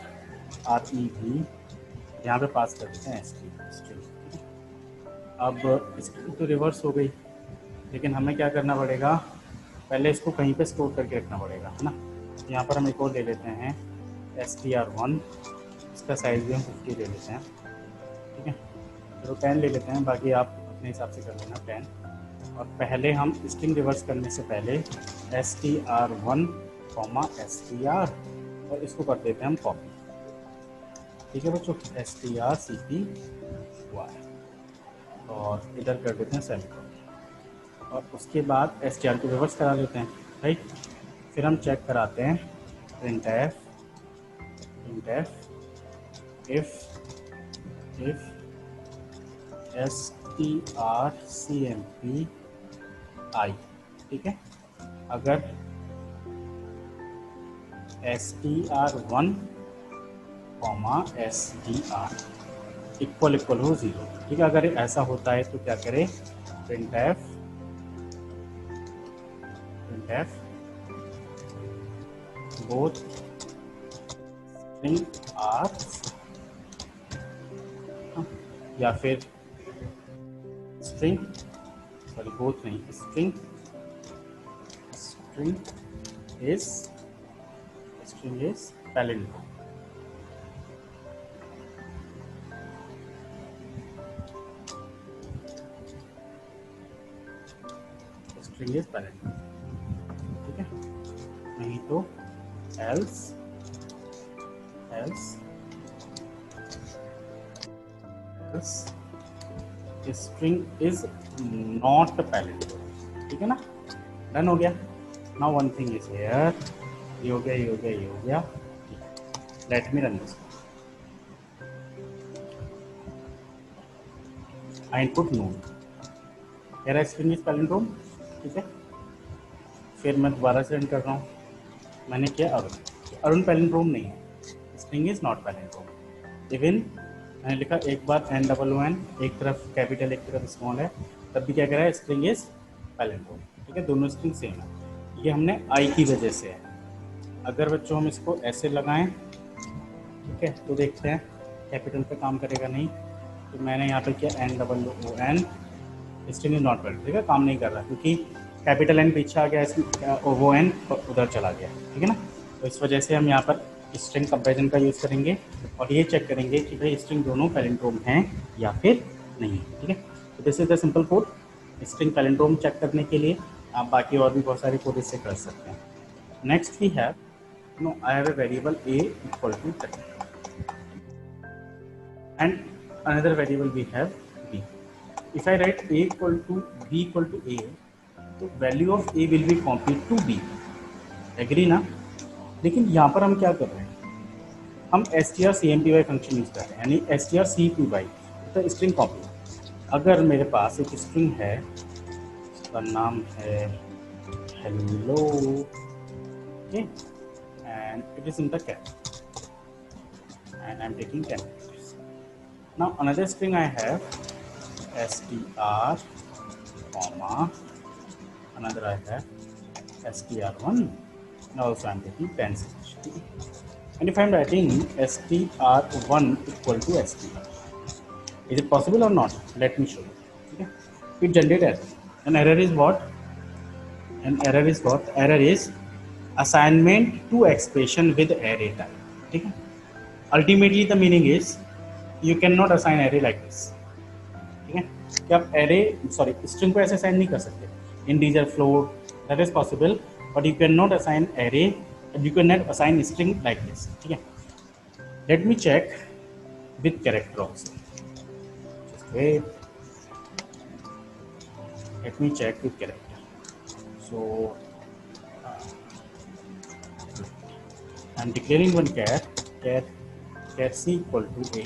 यहाँ पे पास कर देते हैं स्ट्रिंग। अब स्ट्रिंग तो रिवर्स हो गई, लेकिन हमें क्या करना पड़ेगा, पहले इसको कहीं पे स्टोर करके रखना पड़ेगा, है ना। यहाँ पर हम एक और ले लेते हैं str1, इसका साइज़ भी हम 50 ले लेते हैं। ठीक है, तो 10 ले लेते हैं, बाकी आप अपने हिसाब से कर लेना 10। और पहले हम स्ट्रिंग रिवर्स करने से पहले str1 str, और इसको कर देते हैं हम कॉपी। ठीक है बच्चों, strcpy, और इधर कर देते हैं सेमीकोलन, और उसके बाद str को रिवर्स करा लेते हैं, राइट। फिर हम चेक कराते हैं printf if strcmpi। ठीक है, अगर str1 str इक्वल हो 0। ठीक है, अगर ऐसा होता है तो क्या करें, printf both string are, या फिर string both नहीं, string is palindrome। string is palindrome। ठीक है, नहीं तो else string is not palindrome। ठीक है ना, डन हो गया। Now one thing is here, ये हो गया। Let me run this, I input no, मेरा स्ट्रिंग इज पैलिंड्रोम, ठीक है। फिर मैं दोबारा से रन कर रहा हूँ, मैंने किया अरुण, अरुण पैलिंड्रोम नहीं है, string is not palindrome. Even मैंने लिखा एक बार N-O-N, एक तरफ कैपिटल एक तरफ स्मॉल है, तब भी क्या कह रहा है, स्ट्रिंग इज पैलिंड्रोम, ठीक है। दोनों स्ट्रिंग सेम है, ये हमने आई की वजह से है। अगर बच्चों हम इसको ऐसे लगाएं, ठीक है, तो देखते हैं कैपिटल पे काम करेगा नहीं। तो मैंने यहाँ पे किया N-O-O-N, string is not palindrome, ठीक है, काम नहीं कर रहा क्योंकि कैपिटल एन पीछे आ गया, इसमें वो एन उधर चला गया, ठीक है ना। तो इस वजह से हम यहाँ पर स्ट्रिंग कंपैरिजन का यूज़ करेंगे और ये चेक करेंगे कि भाई स्ट्रिंग दोनों पैलिंड्रोम हैं या फिर नहीं, ठीक है। तो this is the simple code string palindrome check करने के लिए। आप बाकी और भी बहुत सारे कोड इससे कर सकते हैं। Next we have, no I have a variable a equal to 10 and another variable we have b। If I write a equal to b equal to a, तो value of a will be copied to b, agree ना। लेकिन यहाँ पर हम क्या कर रहे हैं, हम strcmpy फंक्शन यूज कर रहे हैं, यानी strcpy तो स्ट्रिंग कॉपी। अगर मेरे पास एक स्ट्रिंग है, उसका नाम है hello, okay, and it is in the character and I am taking 10 characters. Now another string I have str comma, another I have str1, and also I am taking 10 str. And if I am writing str1 equal to str, is it possible or not? Let me show you. Okay, it generates error. An error is what? An error is what? Error is assignment to expression with array type. ठीक है, ultimately the meaning is you cannot assign array like this, ठीक है, कि आप array sorry string को ऐसे assign नहीं कर सकते, integer float that is possible, but you cannot assign array, you cannot assign string like this, ठीक है। Let me check with character also, just wait, let me check with character. So I'm declaring one char c equal to a,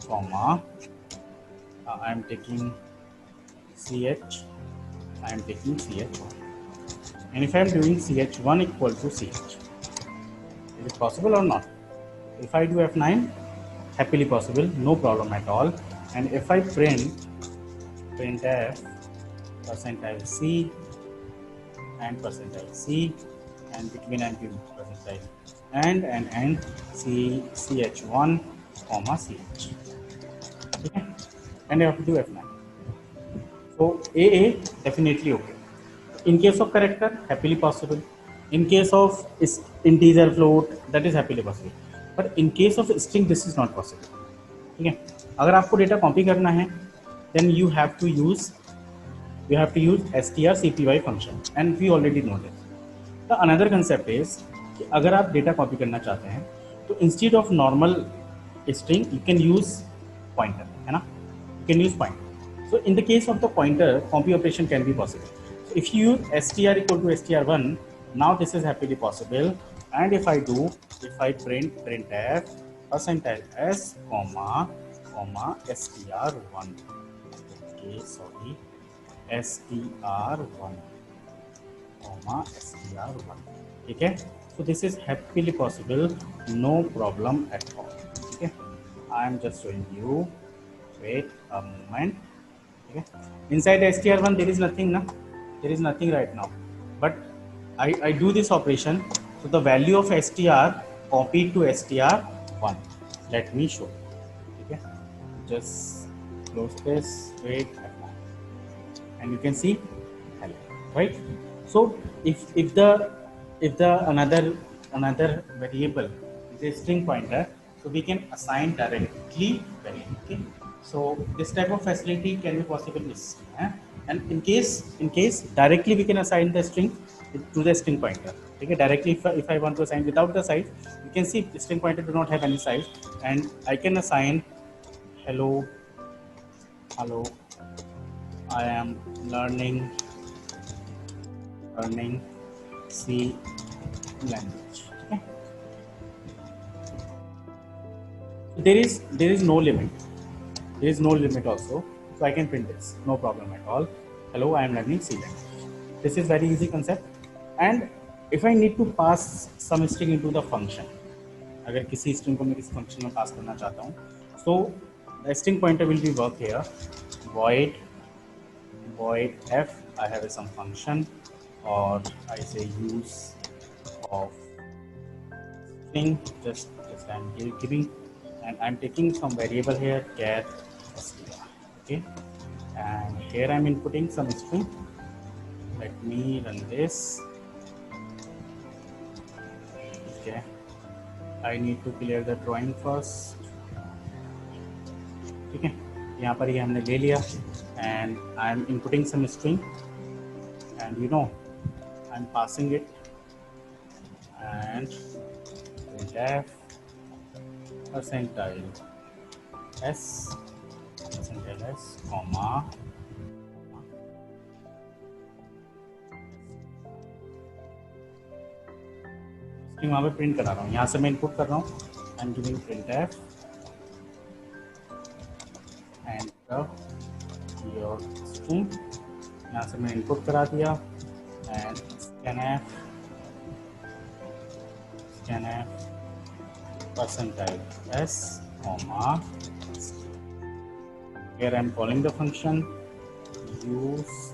comma, I am taking ch, I am taking ch1, and if I am doing ch1 equal to ch, is it possible or not? If I do F9, happily possible, no problem at all. And if I printf percentile c and percentile c, and between and percentile and ch1 comma ch, okay, and I have to do F9. So AA definitely okay. In case of character, happily possible. In case of integer float, that is happily possible. But in case of string, this is not possible. ठीक है, अगर आपको data copy करना है, then you have to use strcpy function, and we already know this. The another concept is कि अगर आप data copy करना चाहते हैं तो instead of normal string you can use pointer, है ना, you can use pointer. So in the case of the pointer, copy operation can be possible. So if you use str equal to str1, now this is happily possible. And if I printf percentile s comma str1, okay, sorry, str1 comma str1, ठीक है। So this is happily possible, no problem at all, okay. I am just showing you, wait a moment, okay. Inside str1 there is nothing, na, there is nothing right now, but I do this operation, so the value of str copied to str1. Let me show, okay, just close this, wait, and you can see hello, right. So if the another variable is a string pointer, so we can assign directly variable, okay. So this type of facility can be possible in string, and in case directly we can assign the string to the string pointer, okay. Directly if I want to assign without the size, you can see the string pointer do not have any size, and I can assign hello, I am learning C language, okay. there is no limit. There is no limit also, so I can print this, no problem at all. Hello, I am learning C language. This is very easy concept. And if I need to pass some string into the function, अगर किसी string को मैं किसी function में pass करना चाहता हूँ, so the string pointer will be work here, void f, I have some function, or I say use of string, just I'm giving, and I'm taking some variable here, get str, okay, and here I'm inputting some string. Let me run this. Okay, I need to clear the drawing first. ठीक है, यहाँ पर ये हमने ले लिया, and I'm inputting some string, and you know I'm passing it, and printf percentile s comma string वहाँ पे प्रिंट करा रहा हूँ, यहाँ से मैं इनपुट कर रहा हूँ, I am giving printf and your string, यहाँ से मैं इनपुट करा दिया, and scanf percentile s comma, here I am calling the function use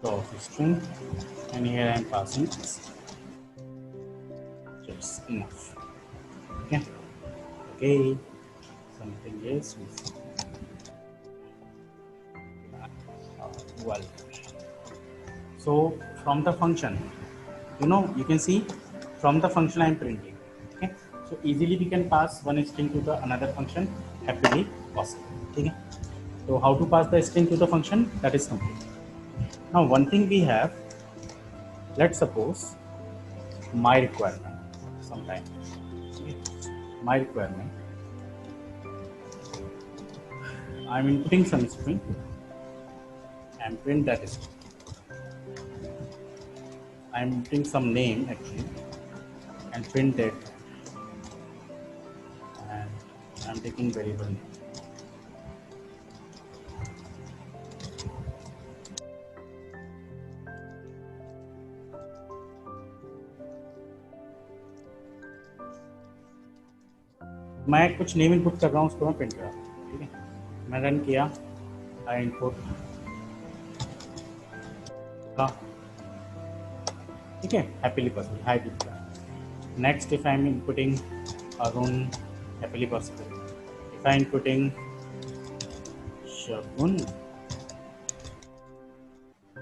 of string, and here I am passing just enough. Okay, something else well. So from the function, you can see from the function I am printing. Okay, so easily we can pass one string to the another function, happily possible. Okay, so how to pass the string to the function, that is complete. Now one thing we have, let's suppose my requirement, sometime my requirement, I'm inputting some string and print that string. I'm inputting some name actually and print it, and I'm taking variable name. मैं कुछ name input कर रहा हूँ, उसको मैं print कर रहा हूँ, ठीक है। मैं रन किया, आई इनपुट का, ठीक है, happily possible, high deploy. Next if I am inputting Arun, happily possible. If I am inputting Shagun,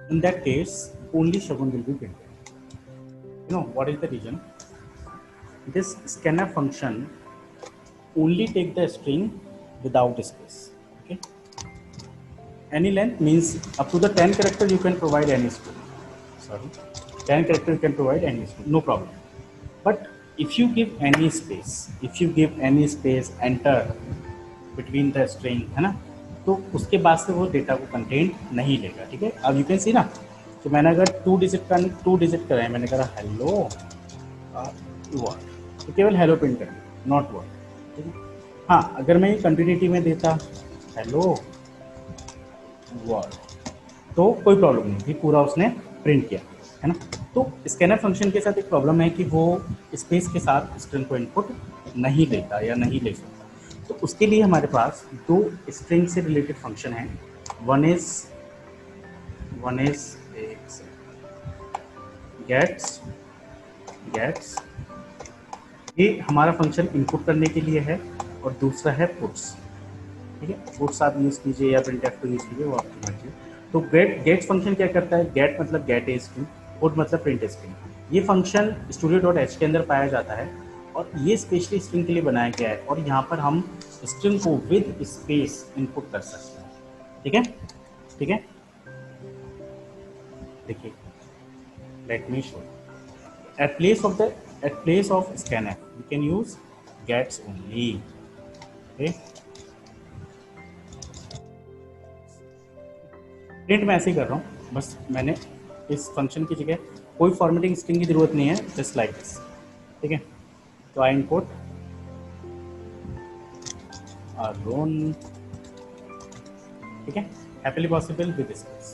in that case only Shagun will be printed. You know what is the reason? This scanf function only take the string without space. Okay, any length means up to the 10 characters you can provide any string. Sorry, 10 characters you can provide any string, no problem. But if you give any space, enter between the string, है ना, तो उसके बाद से वो data को content नहीं लेगा, ठीक है। अब यू कैन सी ना, तो मैंने अगर 2 डिजिट करा है, मैंने कहा हेलो वर्ड, तो केवल हेलो प्रिंट कर दिया, नॉट वर्ड, ठीक है। हाँ, अगर मैं ये कंटिन्यूटी में देता हेलो वर्ड तो कोई प्रॉब्लम नहीं थी, पूरा उसने प्रिंट किया, है ना। तो स्कैनर फंक्शन के साथ एक प्रॉब्लम है कि वो स्पेस के साथ स्ट्रिंग को इनपुट नहीं लेता या नहीं ले सकता। तो उसके लिए हमारे पास 2 स्ट्रिंग से रिलेटेड फंक्शन है। वन इज गेट्स, ये हमारा फंक्शन इनपुट करने के लिए है, और दूसरा है पुट्स, ठीक है। पुट्स आप यूज़ कीजिए या प्रिंटफ को यूज़ कीजिए, वो आपकी मर्जी। तो गेट्स फंक्शन क्या करता है, गेट मतलब गेट ए स्ट्रिंग, पुट मतलब प्रिंट स्ट्रिंग। ये फंक्शन studio.h के अंदर पाया जाता है, और ये स्पेशली स्ट्रिंग के लिए बनाया गया है, और यहाँ पर हम स्ट्रिंग को विद स्पेस इनपुट कर सकते हैं, ठीक है, ठीक है। देखिए, let me show, at place of scanf we can use gets only, okay। Print मैं ऐसे ही कर रहा हूँ, बस मैंने इस फंक्शन की जगह कोई फॉर्मेटिंग स्ट्रिंग की जरूरत नहीं है, जस्ट लाइक दिस, ठीक है। तो आई इनपुट अरुण, ठीक है, हैप्पीली पॉसिबल विद स्पेस।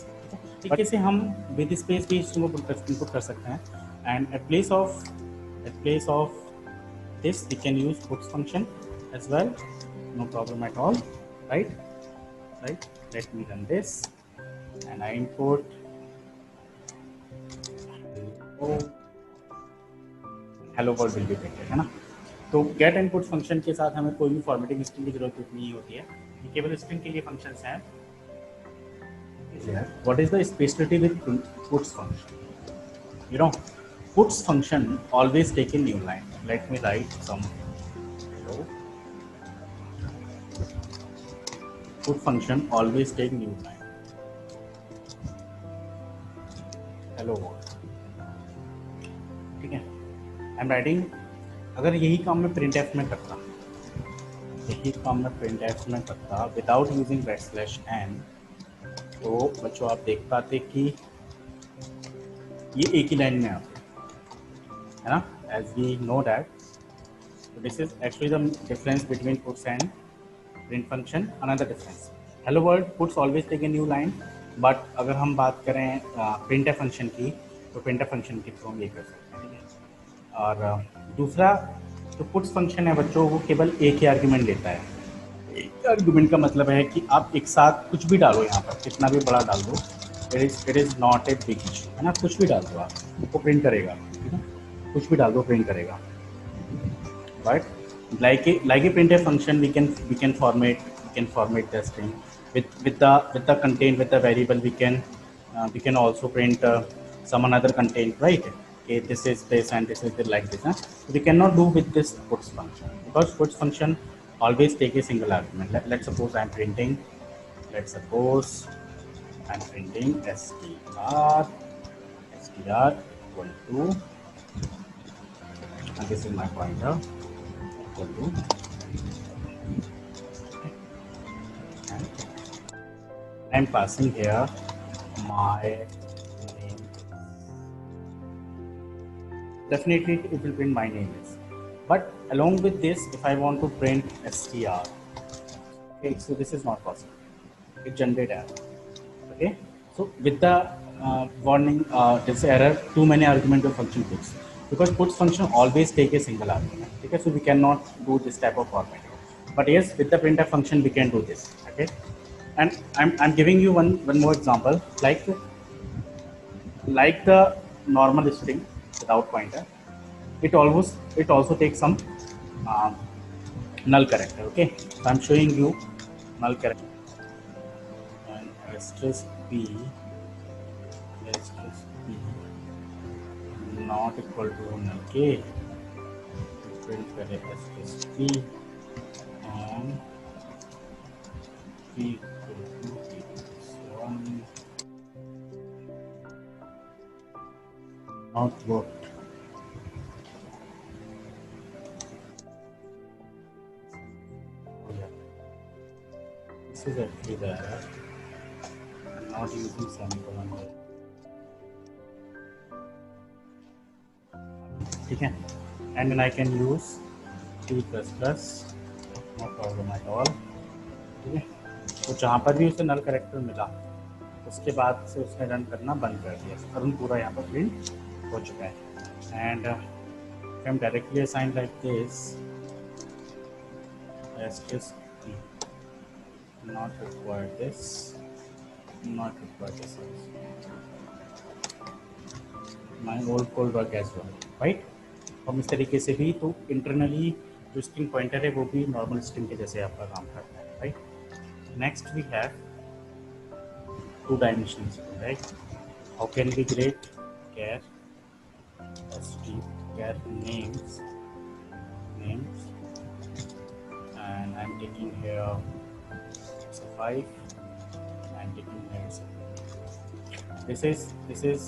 तरीके से हम विद स्पेस भी स्ट्रिंग को इनपुट कर सकते हैं। And at place of this we can use puts function as well, no problem at all, right. Let me run this and I input hello world will be printed, है ना। तो gate input function के साथ हमें कोई भी formatting string की जरूरत नहीं होती है, ये केवल स्ट्रिंग के लिए फंक्शंस हैं। What is the specialty with puts function? You know, puts function always take a new line. Let me write some hello. Put function always take new line. Hello world. ठीक है, I am writing. अगर यही काम मैं printf में करता, without using \n, तो बच्चों आप देख पाते कि ये एक ही लाइन में आते है ना, as we know that. This is actually the difference between puts and print function. Another difference, hello world puts always take a new line, but अगर हम बात करें प्रिंटफ फंक्शन की, तो प्रिंटफ फंक्शन के थ्रू हम ये कर सकते हैं, ठीक है। और दूसरा जो पुट्स फंक्शन है बच्चों, वो केवल एक ही आर्ग्यूमेंट लेता है। एक आर्ग्यूमेंट का मतलब है कि आप एक साथ कुछ भी डालो, यहाँ पर कितना भी बड़ा डाल दो, it is not a big issue, है ना। कुछ भी डाल दो आप, वो प्रिंट करेगा, ठीक है, कुछ भी डाल दो प्रिंट करेगा, but like a printf function we can format the string with the content, with the variable we can also print some another content, right? Okay, this is this and this is the like this, huh? We cannot do with this puts function, because puts function always take a single argument. Let's suppose I'm printing str equal to, and this is my pointer, equal to, and I'm passing here my name. Definitely it will print my name is, but along with this, if I want to print str, okay, so this is not possible, it generate error, okay. So with the warning, this error, too many argument of function puts, because puts function always take a single argument, okay. So we cannot do this type of formatting, but yes, with the printf function we can do this, okay. And I'm giving you one more example, like the normal string without pointer, it also takes some null character, okay. So I'm showing you null character, and asterisk p not equal to null k, print करें asterisk p and p equal to p1 not worked. Oh yeah, this is actually the error. I'm not using semicolon here. ठीक है, and then I can use C++, no problem at all, ठीक है। तो जहाँ पर भी उसे नल character मिला, उसके बाद से उसने रन करना बंद कर दिया, अरुण पूरा यहाँ पर प्रिंट हो चुका है। And I am directly assign like this, not required this, not required this, my old code work as well, right? हम इस तरीके से भी, तो इंटरनली जो स्ट्रिंग पॉइंटर है वो भी नॉर्मल स्ट्रिंग के जैसे आपका काम करता है, right. Next we have two dimensional string, right. How can we create char names, and I'm taking here it's a 5, I'm taking here it's a 5. This is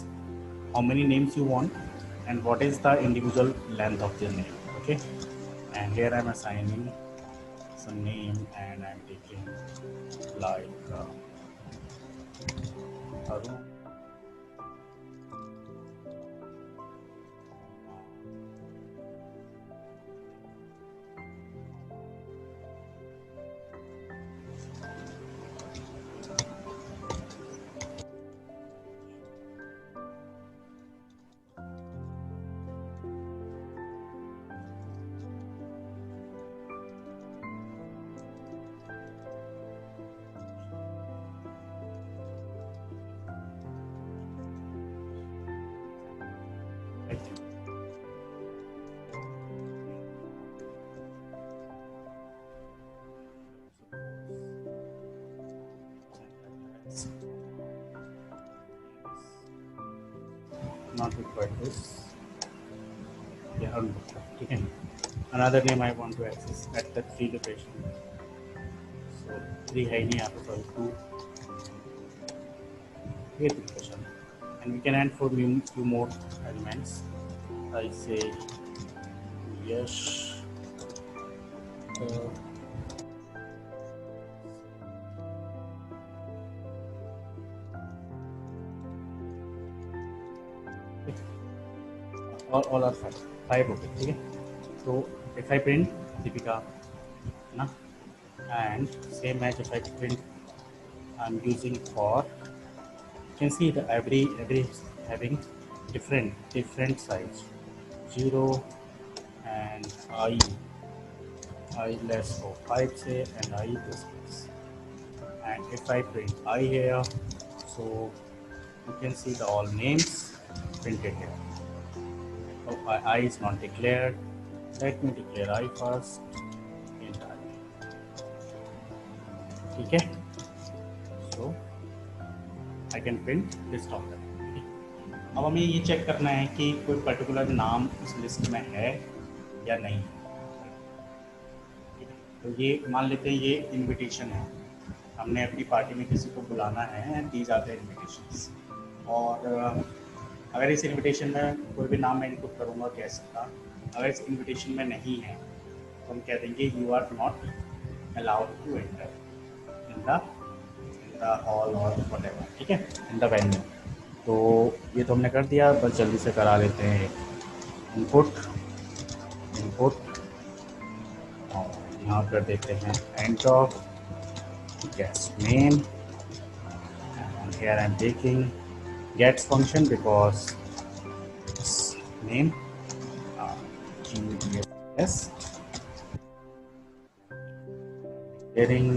how many names you want and what is the individual length of the name, okay. And here I'm assigning some name and I'm taking like Arun, not required this. Yeah, ठीक है. Another name I want to access at the 3 location. So 3 है नहीं यहाँ पे, sorry 2. Here location, and we can add for few more elements. I say yes. all are 5 okay, ठीक है. So if I print Deepika ना, and same as if I print I'm using for, you can see the every having different size, 0 and I less for 5 say, and I this is. And if I print I here, so you can see the all names printed here. So I is not declared. Let me declare I first. Print I. ठीक है. So I can print this document. अब हमें ये check करना है कि कोई particular नाम उस लिस्ट में है या नहीं. तो ये मान लेते हैं ये इनविटेशन है, हमने अपनी पार्टी में किसी को बुलाना है and these are the invitations. और अगर इस इनविटेशन में कोई भी नाम मैं इनपुट करूँगा गेस्ट का, अगर इस इनविटेशन में नहीं है तो हम कह देंगे you are not allowed to enter in the hall और व्हाटएवर. ठीक है, इन द वेन्यू. तो ये तो हमने कर दिया, बस जल्दी से करा लेते हैं इनपुट. और यहाँ कर देते हैं enter guest name, and here I'm taking gets function because its name guest getting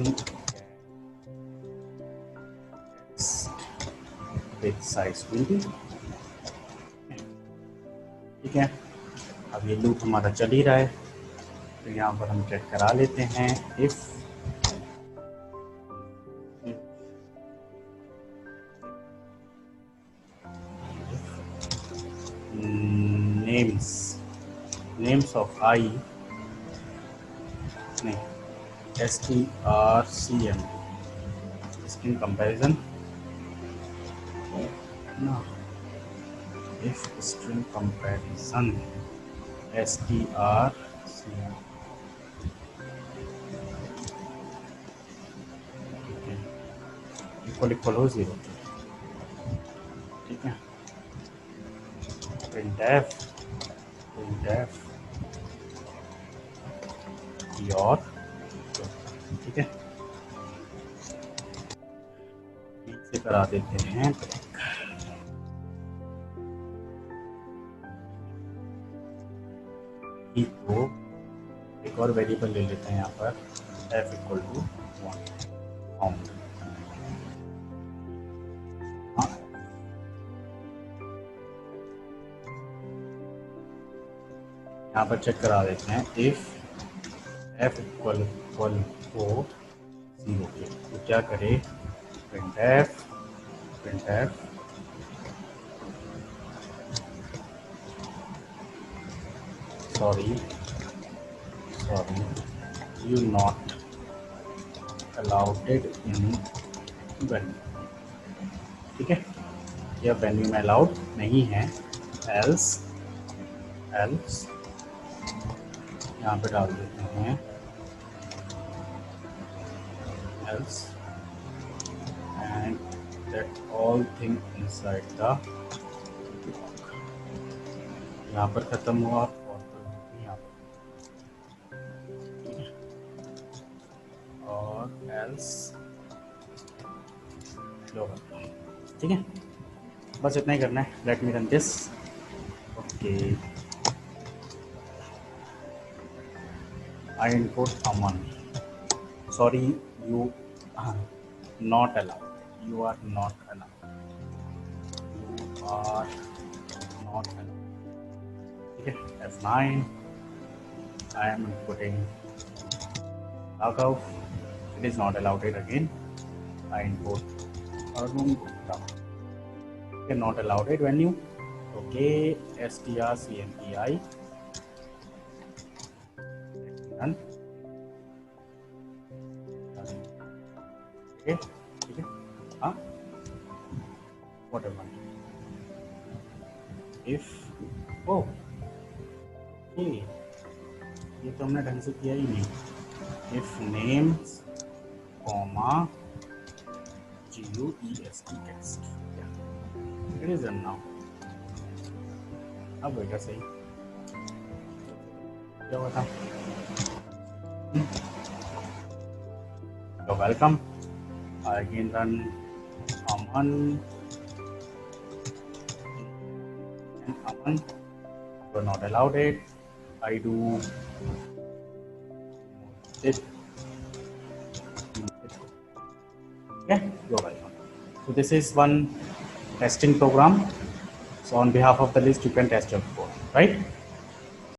with size 20. ठीक है, अब ये लूप हमारा चल ही रहा है, तो यहाँ पर हम चेक करा लेते हैं इफ names of I नहीं strcm string comparison no if string comparison strcm equal हो 0. ठीक है, printf your. ठीक है, से करा देते हैं तो एक और वेरिएबल ले लेते हैं यहाँ पर f इक्वल टू 1 फाउंड. यहाँ पर चेक करा देते हैं इफ f इक्वल को 0 के, तो क्या करे printf sorry you not allowed in venue. ठीक है, यह वेन्यू में अलाउड नहीं है, else यहाँ पे डाल देते हैं else and that all thing inside the यहाँ पर खत्म हुआ यहाँ पर और else ग्लोबल. ठीक है, बस इतना ही करना है. Late me run this. Okay, I input Aman. Sorry, you are not allowed. You are not allowed. Okay, F9. I am inputting Raghav. It is not allowed it again. I input Arun Gupta. Okay, not allowed it venue. Okay, strcmpi. Run. Okay, okay. Huh? Whatever. If oh, okay, ये तो हमने ढंग से किया ही नहीं. If names, comma, GUEST text. Yeah, it is done now. अब होगा सही. क्या बता? So welcome. I again run Aman and Aman. You're not allowed it. I do it. Okay, you're welcome. So this is one testing program. So on behalf of the list, you can test your code, right?